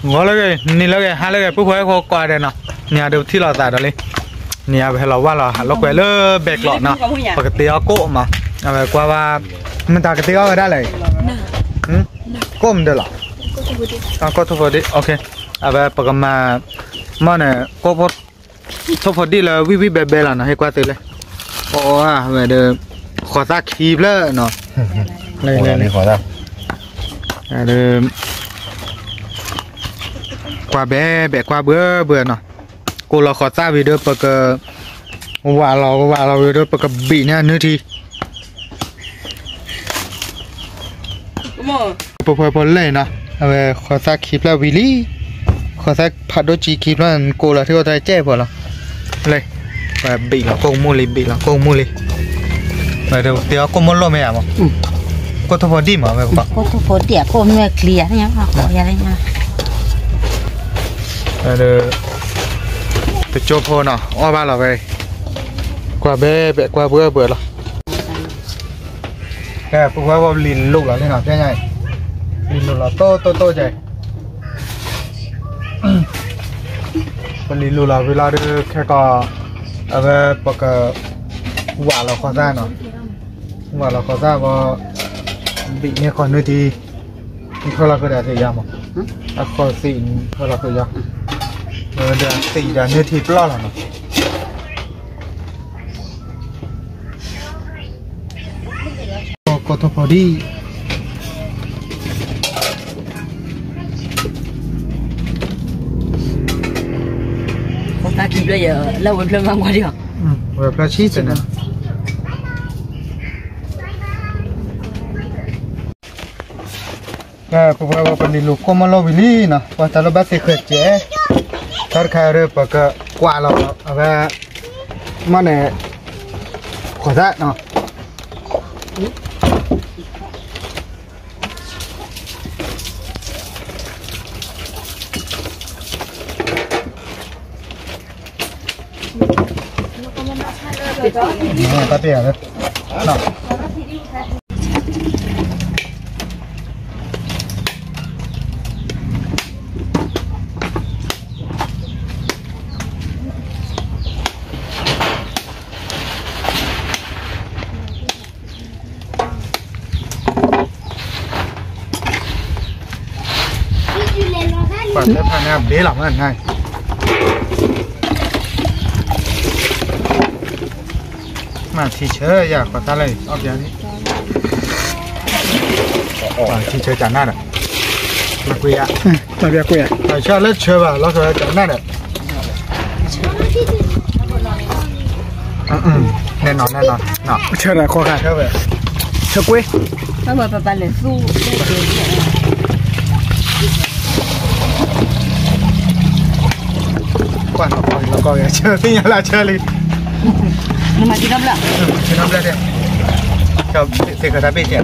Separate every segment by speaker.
Speaker 1: ngó lấy cái ní lấy cái hai lấy cái bút khoai khó qua đây nè nhà đều thi lò tài đó đi nhà về lò qua lò lò quẹt lơ bẹt lọ nè và cái tiêu cỗ mà về qua ba mình ta cái tiêu ở đây này cỗ mình được lọ có thu đi ok về bậc mà này có bút thu đi là vi bè bè là nó hay qua từ đây về được khó ra kịp lơ nó
Speaker 2: này khó ra
Speaker 1: được qua bé qua bữa nó cô là khó ra vì được bậc và lò vì được bậc bị nha nữa thì bữa lên nè về khó ra kịp là vì lý khó ra phát đôi chỉ kịp là cô là theo tay che vào là lên và bị là cô mua lì bị là cô mua lì vậy đâu tiêu cô muốn lo mẹ mà cô thu đi mà vậy bạn
Speaker 3: cô thu đi cô mẹ clear nhá cô ya đấy nha
Speaker 1: rồi từ chỗ phô nào qua ba là về qua bé qua bữa là cái bữa qua lìn lục là thế nào thế này lìn lục là to vậy còn lìn lục là vì là được cái cò về bậc quả là khó ra nó quả là khó ra và bị nghe còn nơi thì không là cái đấy thì sao mà khó xịn không là cái gì để xịn để nơi thì lo là nó có thôi đi
Speaker 3: ta kịp bây giờ lâu rồi lên qua đi à
Speaker 1: về plastic rồi nè bữa phần đi lục có mà lo vì lý nè và ta lo bắt sẽ khởi chế thar khai rồi bậc quả là về mà này khó ra nè ta tiền đấy nào bạn sẽ phải làm đế lỏng hơn này mà thì chơi giờ có ta lấy ở bên đi thì chơi chẳng nada là quý à là việc quý à phải chơi lấy chơi vào nó rồi chẳng nada nên nó chơi là khó khăn chơi về chơi quý
Speaker 3: nó mà bà lên su
Speaker 1: quan nó coi chơi tí là chơi đi
Speaker 3: nhưng mà chỉ năm lận
Speaker 1: chỉ năm lận đi cho thì người ta biết chuyện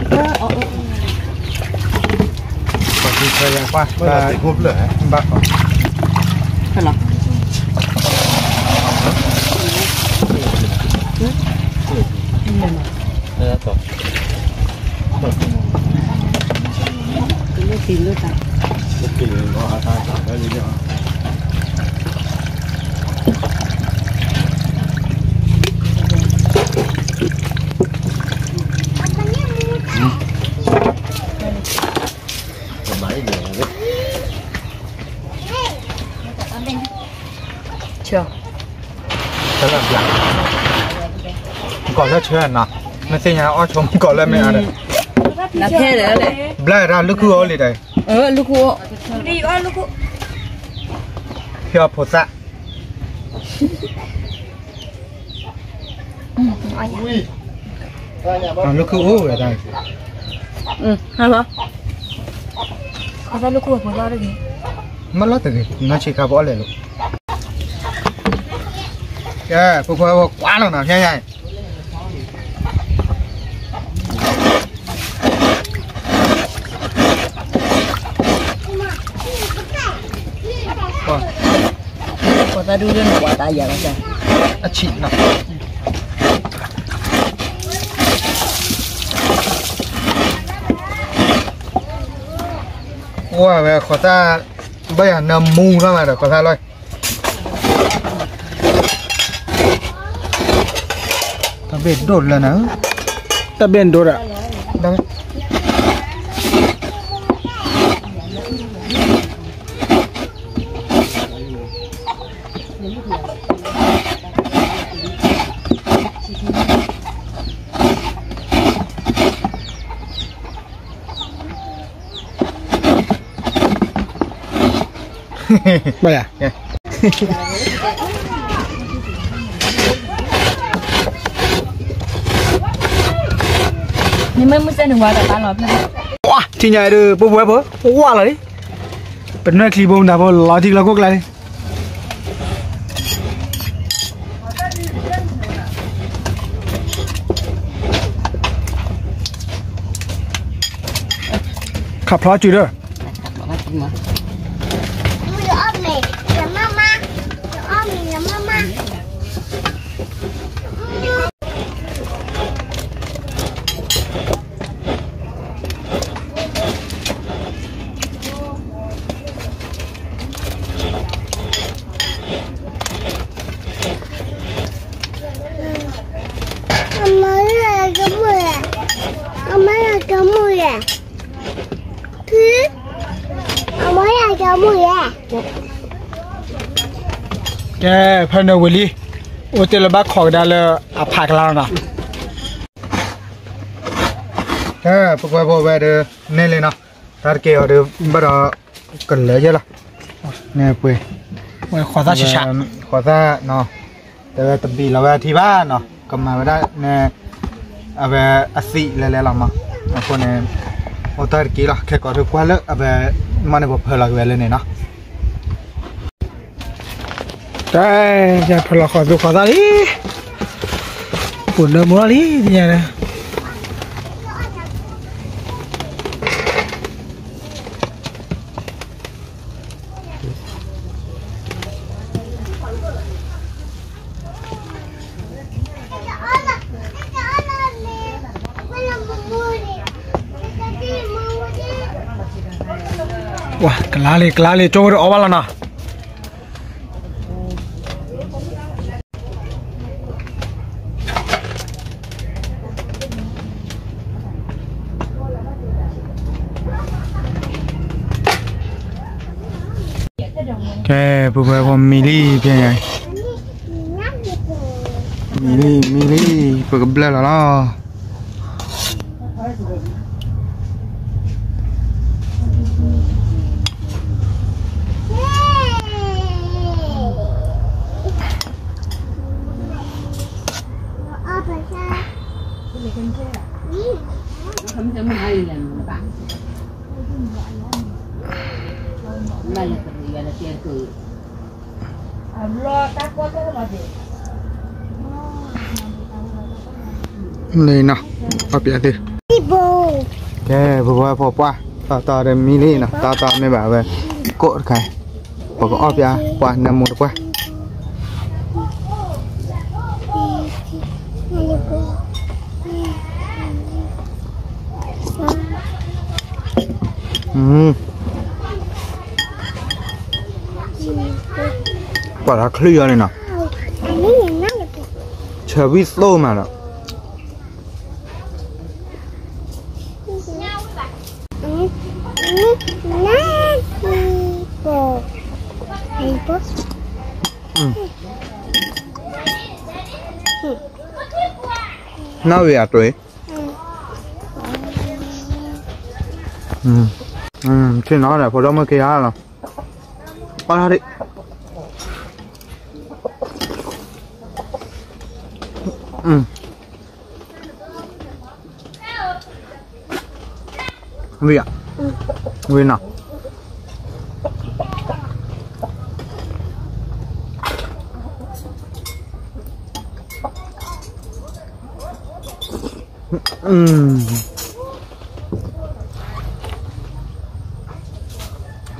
Speaker 1: còn thì chơi là qua và hút lửa bác
Speaker 3: thật lắm cái tìm luôn ta
Speaker 2: cái nó ta cái gì đó
Speaker 3: chưa
Speaker 1: thế là gì còn rất chưa nào nó xây nhà ở trong còn lên mẹ đây
Speaker 3: là thế đấy đấy
Speaker 1: bây ra lúc cua đi đây
Speaker 3: lúc cua đi ăn lúc cua
Speaker 1: hiệu phổ xạ lúc cua ở đây
Speaker 3: hay không có ra lúc cua một ra được gì
Speaker 1: mất lót từ gì nó chỉ cả bỏ lại luôn yeah phục vụ quá rồi nào thế này
Speaker 3: có ta đưa lên quả ta giờ là
Speaker 1: chị nào wow về khó ta bây giờ nằm mù ra mà được có sao rồi ta biết đột là nữa ta biết đột à đâu bây giờ
Speaker 3: นี่ไม่ใช่หนึ่งวันแต่ตลอดเลย
Speaker 1: ว้าที่ใหญ่ดูปุ๊บปุ๊บปุ๊บว้าเลยเป็นนักขี่บงดาบล้อที่เราก็ไกลขับพลอจุดเด้อแกพันธุ์วิลีโอเตลบักของดาเลอผักลาวนะแกพวกเราไปเดินนี่เลยนะตาเกี่ยวเดินบ้ากันเลยเยอะละเนี่ยปุ้ยขอซาชิชะขอซาเนาะแต่ตบีเราไปที่บ้านเนาะก็มาไม่ได้เนี่ยเอาไปอาศิเลยเรามาคนเนี่ยโอตาเกี่ยวละแค่ก็ทุกวันเลยเอาไปมันแบบเพลย์เลยเนี่ยเนาะได้จะพลขอดูขอตาลีปุ่นเดิมมัวลีเนี่ยนะว้ากลาเลยโจ้เอาไว้แล้วนะแกผู้บริโภคมิลลี่เพียงไงมิลลี่เปิดกับเบลล์แล้วเลยนะปะเปียดิแกผู้บริโภคว่าต่อเดมิลลี่นะต่อไม่แบบว่าโกดใครบอกก็อ้อเปียว่านำหมดว่าปลาเคลียร์เลยนะเชอร์วิสโลมาแล้วน่าเวียดเลยที่น้องเนี่ยพอเราเมื่อกี้ฮะเนาะปลาดิเวียน่ะ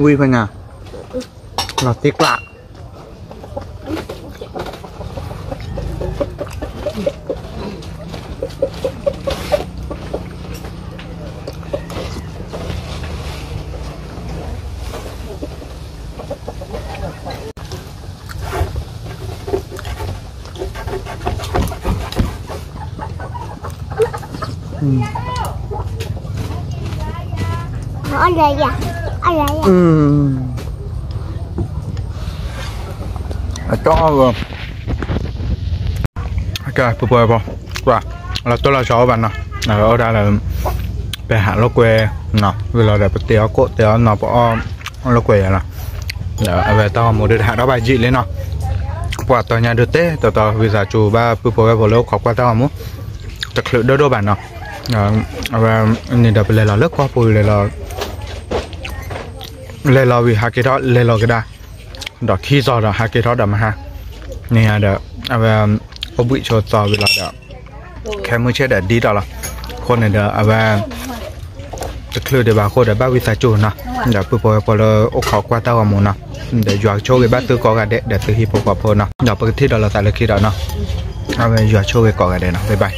Speaker 1: วิ่งไปไงเราติ๊กละ
Speaker 3: Ăn gì vậy? Ăn gì vậy?
Speaker 1: Cho rồi. Ok, bữa bữa qua là tôi là cháu bạn nè, ở đây là về hạ lô quê nè, vì là để tiêu cốt tiêu nó bỏ lô quê nè, về tao một đợt hạ đó bài dị lên nè, qua tòa nhà được té, tao vì giờ chủ ba bữa bữa lô khó qua tao muốn, thực sự đôi bạn nè, và nhìn đợt lên là lớp qua bùi lên là vì hạ cái đó lên là cái đa, đó khi giờ là hạ cái đó đầm ha, nè đợt và có bị cho tao vì là đợtแค่มือเช็ดดีต่อละคนเนี่ยเดี๋ยวเอาไปจะคลื่นเดี๋ยวบางคนเดี๋ยวบ้าวิสาจูนะเดี๋ยวปุ๊บพอเราโอ้ขอกว่าเต้าหมูนะเดี๋ยวหยอกโชว์กับบ้าตื้อกอกันเดี๋ยวตื้อฮิปโปกับพอนะเดี๋ยวปกติเราใส่เลยคิดเอาเนาะเอาไปหยอกโชว์กับกอกันเดี๋ยวนะบ๊ายบาย